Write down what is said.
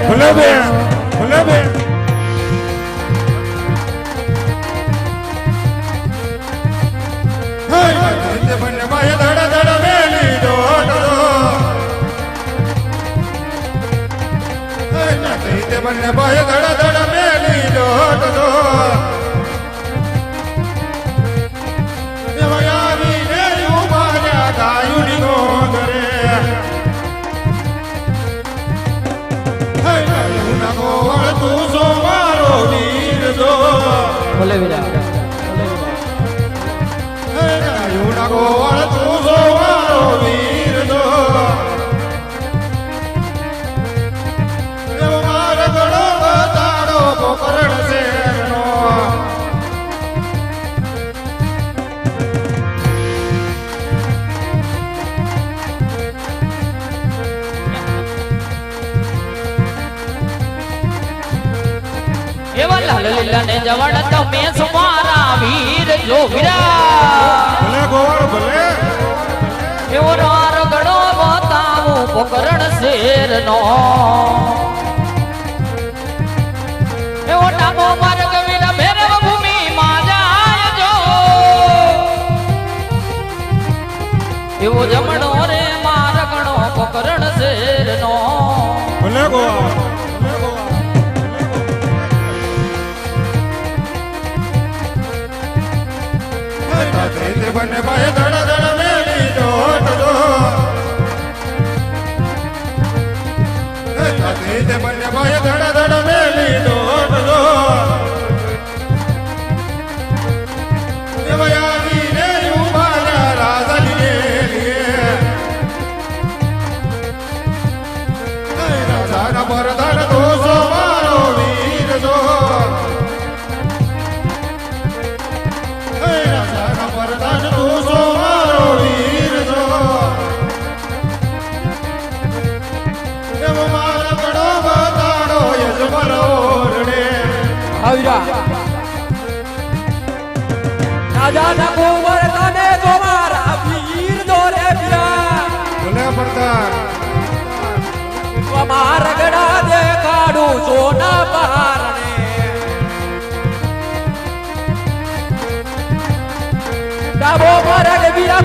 ભલે બેન ભલે બેન બંને ભાઈ ધડ ધડ મેલી દોડો બંને ભાઈ ધડ ધડ મેલી દોડો ભલે વિરા ગોવાળ તું જો મારો વીર દો માર ગળો બતાડો પોકરણ શેરનો એવા લાલ લીલા ને જવણ તમે સુમારા વીર જો વિરા ભલે ગોવાળ ભલે એવો રાર ગણો બતાવું પોકરણ શેર નો એવો ડાબો માર્ગ વિના ભેરવ ભૂમિ માં જાય જો એવો જમણો રે માર ગણો પોકરણ શેર નો ભલે ગોવાળ બંને ભાઈ ધડ ધડ મેલી દોડો બંને ભાઈ ધડ ધડ મેલી દોડો દેવયાની ને ઉભારા રાજાની રાજાના પરધાન દોષો મારો વીર જો પરધાન દોષો મારો વીર જો એમ મારા ગળો બતાડો યજમલ ઓરડે આવીરા રાજા ના કુંવર તને તો મારા વીર દોરે પિયા ભલે પરધાન માર ગડા દેખાડું સોના પારણે ડાબો માર્ગ વીરા